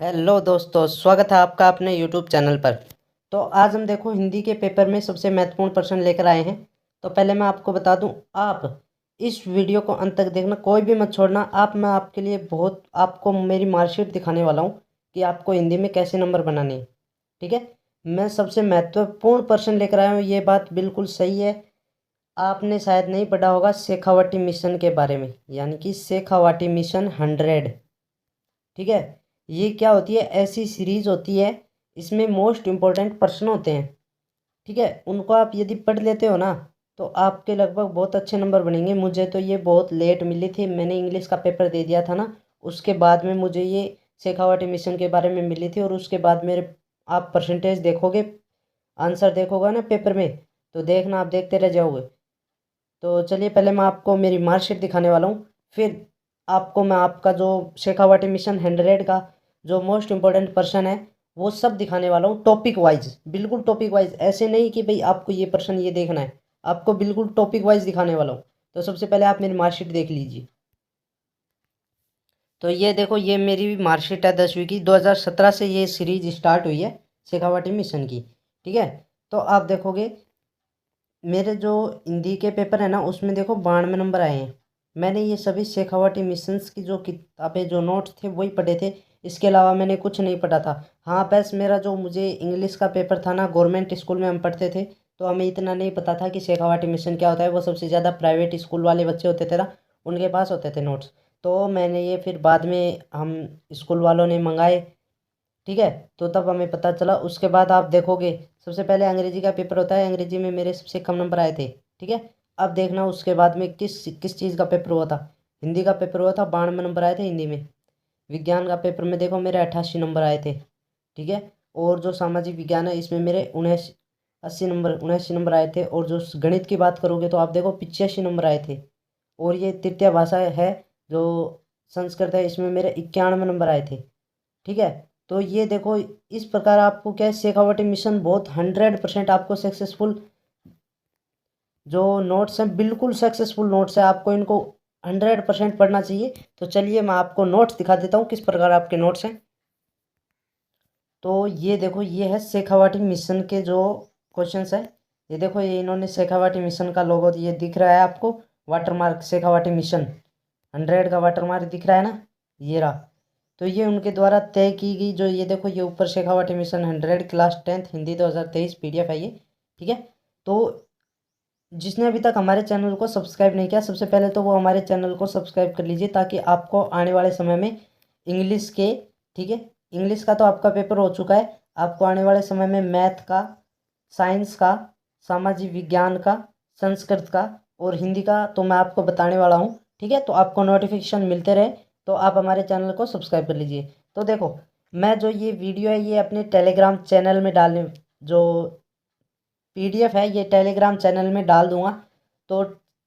Hello दोस्तों, स्वागत है आपका अपने यूट्यूब चैनल पर। तो आज हम देखो हिंदी के पेपर में सबसे महत्वपूर्ण प्रश्न लेकर आए हैं। तो पहले मैं आपको बता दूं, आप इस वीडियो को अंत तक देखना, कोई भी मत छोड़ना। मैं आपके लिए बहुत आपको मेरी मार्कशीट दिखाने वाला हूं कि आपको हिंदी में कैसे नंबर बनाने हैं। ठीक है, मैं सबसे महत्वपूर्ण प्रश्न लेकर आया हूँ, ये बात बिल्कुल सही है। आपने शायद नहीं पढ़ा होगा शेखावाटी मिशन के बारे में, यानी कि शेखावाटी मिशन 100। ठीक है, ये क्या होती है, ऐसी सीरीज होती है, इसमें मोस्ट इम्पोर्टेंट प्रश्न होते हैं। ठीक है, उनको आप यदि पढ़ लेते हो ना, तो आपके लगभग बहुत अच्छे नंबर बनेंगे। मुझे तो ये बहुत लेट मिली थी, मैंने इंग्लिश का पेपर दे दिया था ना, उसके बाद में मुझे ये शेखावाटी मिशन के बारे में मिली थी। और उसके बाद मेरे आप परसेंटेज देखोगे, आंसर देखोगे ना पेपर में, तो देखना आप देखते रह जाओगे। तो चलिए, पहले मैं आपको मेरी मार्कशीट दिखाने वाला हूँ, फिर आपको मैं आपका जो शेखावाटी मिशन 100 का जो मोस्ट इम्पोर्टेंट पर्सन है वो सब दिखाने वाला हूँ, टॉपिक वाइज, बिल्कुल टॉपिक वाइज। ऐसे नहीं कि भाई आपको ये पर्सन ये देखना है, आपको बिल्कुल टॉपिक वाइज दिखाने वाला हूँ। तो सबसे पहले आप मेरी मार्कशीट देख लीजिए। तो ये देखो, ये मेरी मार्कशीट है 10वीं की। 2017 से ये सीरीज स्टार्ट हुई है शेखावाटी मिशन की। ठीक है, तो आप देखोगे मेरे जो हिंदी के पेपर है ना, उसमें देखो 92 नंबर आए हैं। मैंने ये सभी शेखावाटी मिशंस की जो किताबें जो नोट्स थे वही पढ़े थे, इसके अलावा मैंने कुछ नहीं पढ़ा था। हाँ, बस मेरा जो मुझे इंग्लिश का पेपर था ना, गवर्नमेंट स्कूल में हम पढ़ते थे, तो हमें इतना नहीं पता था कि शेखावाटी मिशन क्या होता है। वो सबसे ज़्यादा प्राइवेट स्कूल वाले बच्चे होते थे ना, उनके पास होते थे नोट्स। तो मैंने ये फिर बाद में हम स्कूल वालों ने मंगाए। ठीक है, तो तब हमें पता चला। उसके बाद आप देखोगे, सबसे पहले अंग्रेजी का पेपर होता है, अंग्रेजी में मेरे सबसे कम नंबर आए थे। ठीक है, अब देखना उसके बाद में किस किस चीज़ का पेपर हुआ था। हिंदी का पेपर हुआ था, 92 नंबर आए थे हिंदी में। विज्ञान का पेपर में देखो मेरे 88 नंबर आए थे। ठीक है, और जो सामाजिक विज्ञान है इसमें मेरे 79 नंबर आए थे। और जो गणित की बात करोगे तो आप देखो 85 नंबर आए थे। और ये तृतीय भाषा है जो संस्कृत है, इसमें मेरे 91 नंबर आए थे। ठीक है, तो ये देखो, इस प्रकार आपको क्या है, शेखावाटी मिशन बहुत 100% आपको सक्सेसफुल जो नोट्स हैं, बिल्कुल सक्सेसफुल नोट्स है। आपको इनको 100% पढ़ना चाहिए। तो चलिए मैं आपको नोट्स दिखा देता हूँ किस प्रकार आपके नोट्स हैं। तो ये देखो, ये है शेखावाटी मिशन के जो क्वेश्चंस है। ये देखो, ये इन्होंने शेखावाटी मिशन का लोगो ये दिख रहा है आपको, वाटरमार्क शेखावाटी मिशन 100 का वाटरमार्क दिख रहा है ना, ये रहा। तो ये उनके द्वारा तय की गई, जो ये देखो, ये ऊपर Shekhawati mission 100 class 10th Hindi 2023 PDF है ये। ठीक है, तो जिसने अभी तक हमारे चैनल को सब्सक्राइब नहीं किया, सबसे पहले तो वो हमारे चैनल को सब्सक्राइब कर लीजिए, ताकि आपको आने वाले समय में इंग्लिश के, ठीक है, इंग्लिश का तो आपका पेपर हो चुका है, आपको आने वाले समय में मैथ का, साइंस का, सामाजिक विज्ञान का, संस्कृत का और हिंदी का तो मैं आपको बताने वाला हूँ। ठीक है, तो आपको नोटिफिकेशन मिलते रहे, तो आप हमारे चैनल को सब्सक्राइब कर लीजिए। तो देखो, मैं जो ये वीडियो है ये अपने टेलीग्राम चैनल में डालने, जो PDF है ये टेलीग्राम चैनल में डाल दूंगा। तो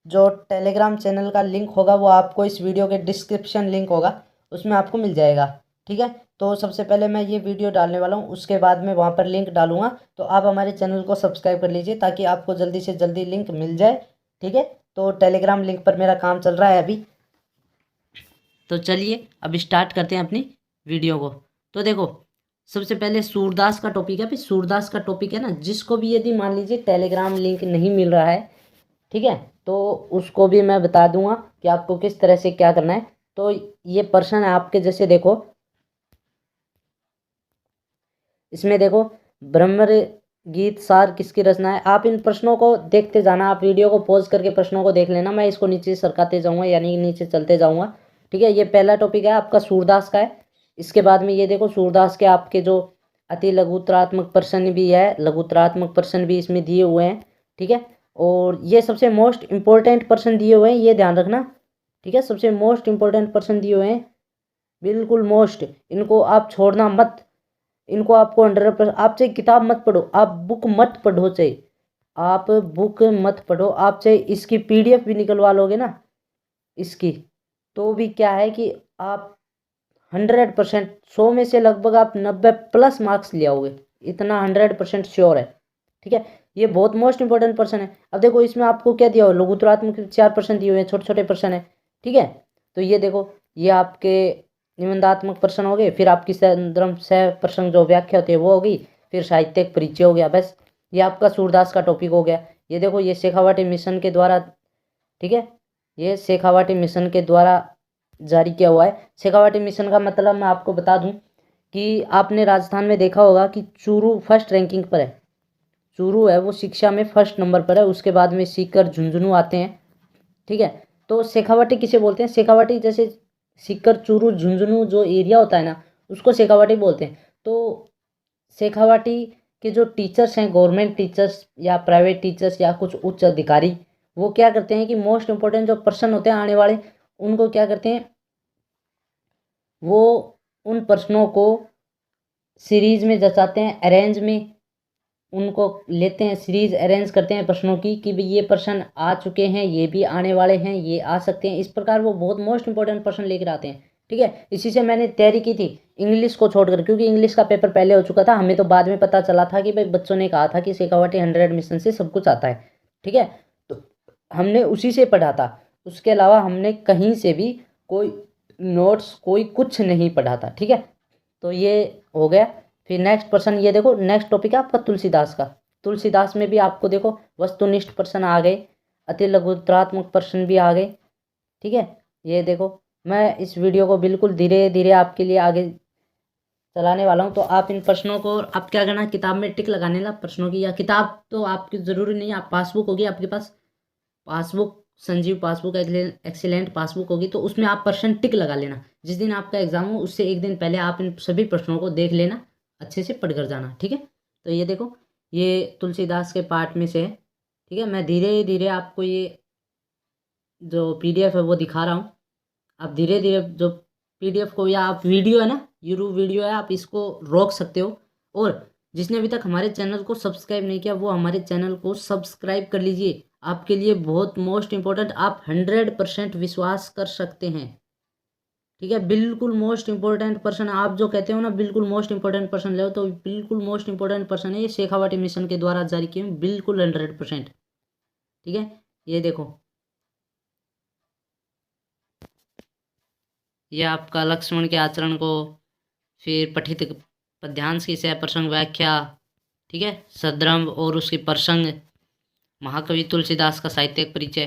जो टेलीग्राम चैनल का लिंक होगा वो आपको इस वीडियो के डिस्क्रिप्शन लिंक होगा, उसमें आपको मिल जाएगा। ठीक है, तो सबसे पहले मैं ये वीडियो डालने वाला हूँ, उसके बाद में वहाँ पर लिंक डालूंगा। तो आप हमारे चैनल को सब्सक्राइब कर लीजिए, ताकि आपको जल्दी से जल्दी लिंक मिल जाए। ठीक है, तो टेलीग्राम लिंक पर मेरा काम चल रहा है अभी। तो चलिए अब स्टार्ट करते हैं अपनी वीडियो को। तो देखो, सबसे पहले सूरदास का टॉपिक है। फिर सूरदास का टॉपिक है ना, जिसको भी यदि मान लीजिए टेलीग्राम लिंक नहीं मिल रहा है, ठीक है, तो उसको भी मैं बता दूंगा कि आपको किस तरह से क्या करना है। तो ये पर्सन है आपके जैसे, देखो इसमें देखो, ब्रह्म गीत सार किसकी रचना है। आप इन प्रश्नों को देखते जाना, आप वीडियो को पॉज करके प्रश्नों को देख लेना, मैं इसको नीचे सरकाते जाऊंगा, यानी नीचे चलते जाऊंगा। ठीक है, ये पहला टॉपिक है आपका सूरदास का है। इसके बाद में ये देखो, सूरदास के आपके जो अति लघुतरात्मक प्रश्न भी है, लघुतरात्मक प्रश्न भी इसमें दिए हुए हैं। ठीक है, और ये सबसे मोस्ट इंपॉर्टेंट प्रश्न दिए हुए हैं, ये ध्यान रखना। ठीक है, सबसे मोस्ट इंपॉर्टेंट प्रश्न दिए हुए हैं, बिल्कुल मोस्ट, इनको आप छोड़ना मत। इनको आपको 100%, आप चाहे किताब मत पढ़ो, आप बुक मत पढ़ो, चाहे आप बुक मत पढ़ो, आप चाहे इसकी PDF भी निकलवा लोगे ना इसकी, तो भी क्या है कि आप 100%, 100 में से लगभग आप 90+ मार्क्स ले आओगे, इतना 100% श्योर है। ठीक है, ये बहुत मोस्ट इंपॉर्टेंट पर्सन है। अब देखो, इसमें आपको क्या दिया हो, लघुतरात्मक 4% दिए हुए हैं, छोटे छोटे पर्सन है। ठीक है, तो ये देखो, ये आपके निबंधात्मक प्रश्न हो गए, फिर आपकी संदर्भ सह प्रसंग जो व्याख्या होती है वो होगी, फिर साहित्यिक परिचय हो गया। बस ये आपका सूरदास का टॉपिक हो गया। ये देखो ये शेखावाटी मिशन के द्वारा, ठीक है, ये शेखावाटी मिशन के द्वारा जारी किया हुआ है। शेखावाटी मिशन का मतलब मैं आपको बता दूं कि आपने राजस्थान में देखा होगा कि चूरू फर्स्ट रैंकिंग पर है। चूरू है वो शिक्षा में फर्स्ट नंबर पर है, उसके बाद में सीकर झुंझुनू आते हैं, ठीक है। तो शेखावाटी किसे बोलते हैं? शेखावाटी जैसे सीकर चूरू झुंझुनू जो एरिया होता है ना, उसको शेखावाटी बोलते हैं। तो शेखावाटी के जो टीचर्स हैं, गवर्नमेंट टीचर्स या प्राइवेट टीचर्स या कुछ उच्च अधिकारी, वो क्या करते हैं कि मोस्ट इम्पोर्टेंट जो पर्सन होते हैं आने वाले, उनको क्या करते हैं, वो उन प्रश्नों को सीरीज में जचाते हैं, अरेंज में उनको लेते हैं, सीरीज अरेंज करते हैं प्रश्नों की कि भाई ये प्रश्न आ चुके हैं, ये भी आने वाले हैं, ये आ सकते हैं। इस प्रकार वो बहुत मोस्ट इंपॉर्टेंट प्रश्न लेकर आते हैं, ठीक है। इसी से मैंने तैयारी की थी इंग्लिश को छोड़कर, क्योंकि इंग्लिश का पेपर पहले हो चुका था। हमें तो बाद में पता चला था कि भाई बच्चों ने कहा था कि शेखावाटी 100 मिशन से सब कुछ आता है, ठीक है। तो हमने उसी से पढ़ा था, उसके अलावा हमने कहीं से भी कोई नोट्स कोई कुछ नहीं पढ़ा था, ठीक है। तो ये हो गया। फिर नेक्स्ट पर्सन, ये देखो नेक्स्ट टॉपिक है आपका तुलसीदास का। तुलसीदास में भी आपको देखो वस्तुनिष्ठ प्रश्न आ गए, अति लघुत्रात्मक प्रश्न भी आ गए, ठीक है। ये देखो मैं इस वीडियो को बिल्कुल धीरे धीरे आपके लिए आगे चलाने वाला हूँ। तो आप इन प्रश्नों को आप क्या करना, किताब में टिक लगाने ला प्रश्नों की, या किताब तो आपकी ज़रूरी नहीं है, आप पासबुक होगी आपके पास, passbook Sanjeev passbook excellent passbook होगी, तो उसमें आप प्रश्न टिक लगा लेना। जिस दिन आपका एग्जाम हो उससे एक दिन पहले आप इन सभी प्रश्नों को देख लेना, अच्छे से पढ़ कर जाना, ठीक है। तो ये देखो ये तुलसीदास के पार्ट में से है, ठीक है। मैं धीरे धीरे आपको ये जो पीडीएफ है वो दिखा रहा हूँ। आप धीरे धीरे जो पीडीएफ को, या आप वीडियो है ना, यूट्यूब वीडियो है, आप इसको रोक सकते हो। और जिसने अभी तक हमारे चैनल को सब्सक्राइब नहीं किया वो हमारे चैनल को सब्सक्राइब कर लीजिए। आपके लिए बहुत मोस्ट इम्पोर्टेंट, आप 100% विश्वास कर सकते हैं, ठीक है। बिल्कुल मोस्ट इंपॉर्टेंट पर्सन, आप जो कहते हो ना बिल्कुल मोस्ट इंपॉर्टेंट पर्सन ले, तो बिल्कुल मोस्ट इंपॉर्टेंट पर्सन है ये, शेखावाटी मिशन के द्वारा जारी किए बिल्कुल 100%, ठीक है। ये देखो ये आपका लक्ष्मण के आचरण को, फिर पठित पद्यांश की सह प्रसंग व्याख्या, ठीक है, सद्रम और उसकी प्रसंग, महाकवि तुलसीदास का साहित्यिक परिचय।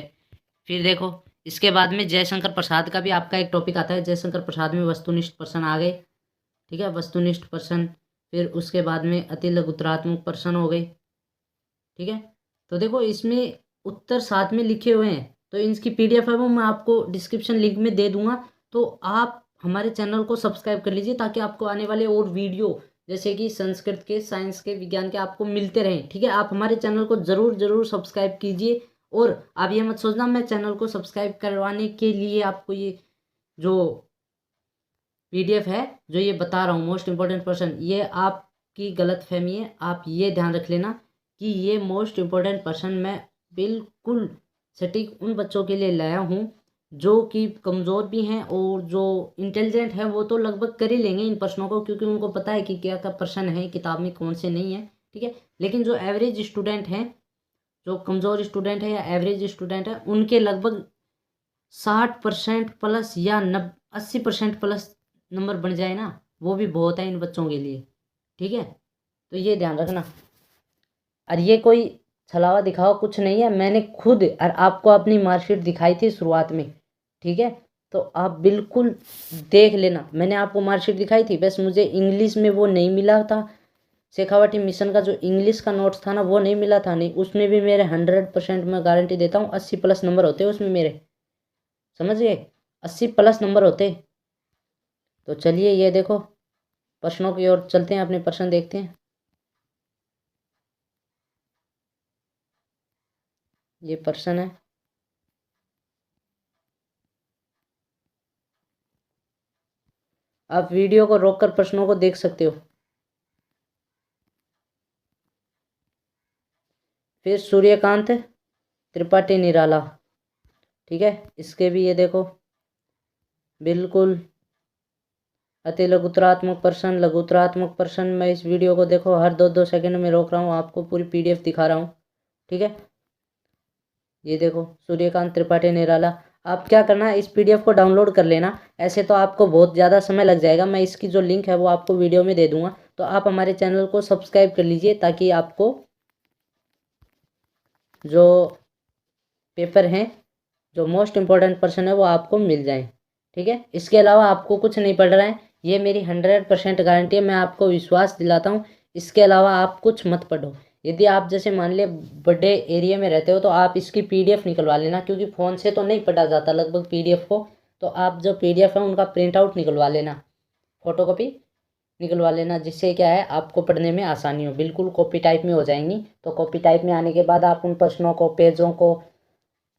फिर देखो इसके बाद में जयशंकर प्रसाद का भी आपका एक टॉपिक आता है। जयशंकर प्रसाद में वस्तुनिष्ठ प्रश्न आ गए, ठीक है, वस्तुनिष्ठ प्रश्न। फिर उसके बाद में अति लघुत्रात्मक प्रश्न हो गए, ठीक है। तो देखो इसमें उत्तर साथ में लिखे हुए हैं, तो इनकी पीडीएफ है वो मैं आपको डिस्क्रिप्शन लिंक में दे दूंगा। तो आप हमारे चैनल को सब्सक्राइब कर लीजिए ताकि आपको आने वाले और वीडियो जैसे कि संस्कृत के, साइंस के, विज्ञान के आपको मिलते रहें, ठीक है। आप हमारे चैनल को ज़रूर ज़रूर सब्सक्राइब कीजिए। और आप ये मत सोचना मैं चैनल को सब्सक्राइब करवाने के लिए आपको ये जो पीडीएफ है जो ये बता रहा हूँ मोस्ट इम्पोर्टेंट पर्सन, ये आपकी गलत फहमी है। आप ये ध्यान रख लेना कि ये मोस्ट इम्पोर्टेंट पर्सन मैं बिल्कुल सटीक उन बच्चों के लिए लाया हूँ जो कि कमज़ोर भी हैं, और जो इंटेलिजेंट है वो तो लगभग कर ही लेंगे इन प्रश्नों को, क्योंकि उनको पता है कि क्या क्या प्रश्न है किताब में, कौन से नहीं है, ठीक है। लेकिन जो एवरेज स्टूडेंट हैं, जो कमज़ोर स्टूडेंट है या एवरेज स्टूडेंट है, उनके लगभग 60% प्लस या 80% प्लस नंबर बन जाए ना, वो भी बहुत है इन बच्चों के लिए, ठीक है। तो ये ध्यान रखना। और ये कोई छलावा दिखावा कुछ नहीं है, मैंने खुद और आपको अपनी मार्कशीट दिखाई थी शुरुआत में, ठीक है। तो आप बिल्कुल देख लेना, मैंने आपको मार्कशीट दिखाई थी, बस मुझे इंग्लिश में वो नहीं मिला था। शेखावाटी मिशन का जो इंग्लिश का नोट्स था ना वो नहीं मिला था, नहीं उसमें भी मेरे 100% मैं गारंटी देता हूँ 80 प्लस नंबर होते उसमें मेरे, समझ गए, 80 प्लस नंबर होते। तो चलिए ये देखो प्रश्नों की ओर चलते हैं, अपने प्रश्न देखते हैं। ये प्रश्न है, आप वीडियो को रोककर प्रश्नों को देख सकते हो। फिर सूर्यकांत त्रिपाठी निराला, ठीक है, इसके भी ये देखो बिल्कुल अति लघुत्रात्मक प्रश्न, लघुत्रात्मक प्रश्न। मैं इस वीडियो को देखो हर 2-2 सेकंड में रोक रहा हूँ, आपको पूरी पीडीएफ दिखा रहा हूँ, ठीक है। ये देखो सूर्यकांत त्रिपाठी निराला। आप क्या करना है, इस पीडीएफ को डाउनलोड कर लेना। ऐसे तो आपको बहुत ज़्यादा समय लग जाएगा, मैं इसकी जो लिंक है वो आपको वीडियो में दे दूंगा। तो आप हमारे चैनल को सब्सक्राइब कर लीजिए ताकि आपको जो पेपर हैं, जो मोस्ट इम्पोर्टेंट पर्सन है वो आपको मिल जाए। ठीक है, इसके अलावा आपको कुछ नहीं पढ़ रहा है, ये मेरी 100% गारंटी है, मैं आपको विश्वास दिलाता हूँ। इसके अलावा आप कुछ मत पढ़ो। यदि आप जैसे मान लिया बड़े एरिया में रहते हो तो आप इसकी पीडीएफ निकलवा लेना, क्योंकि फ़ोन से तो नहीं पढ़ा जाता लगभग पीडीएफ को। तो आप जो पीडीएफ है उनका प्रिंट आउट निकलवा लेना, फोटोकॉपी निकलवा लेना, जिससे क्या है आपको पढ़ने में आसानी हो। बिल्कुल कॉपी टाइप में हो जाएंगी। तो कॉपी टाइप में आने के बाद आप उन प्रश्नों को, पेजों को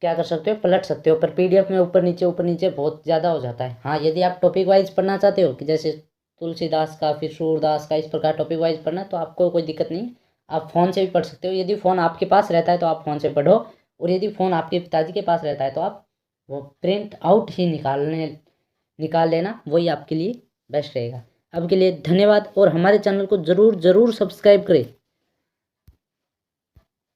क्या कर सकते हो, पलट सकते हो। पर पीडीएफ में ऊपर नीचे बहुत ज़्यादा हो जाता है। हाँ, यदि आप टॉपिक वाइज पढ़ना चाहते हो कि जैसे तुलसीदास का, फिर सूरदास का, इस प्रकार टॉपिक वाइज पढ़ना, तो आपको कोई दिक्कत नहीं, आप फ़ोन से भी पढ़ सकते हो। यदि फ़ोन आपके पास रहता है तो आप फ़ोन से पढ़ो, और यदि फ़ोन आपके पिताजी के पास रहता है तो आप वो प्रिंट आउट ही निकाल लेना, वही आपके लिए बेस्ट रहेगा। अब के लिए धन्यवाद, और हमारे चैनल को ज़रूर ज़रूर सब्सक्राइब करें।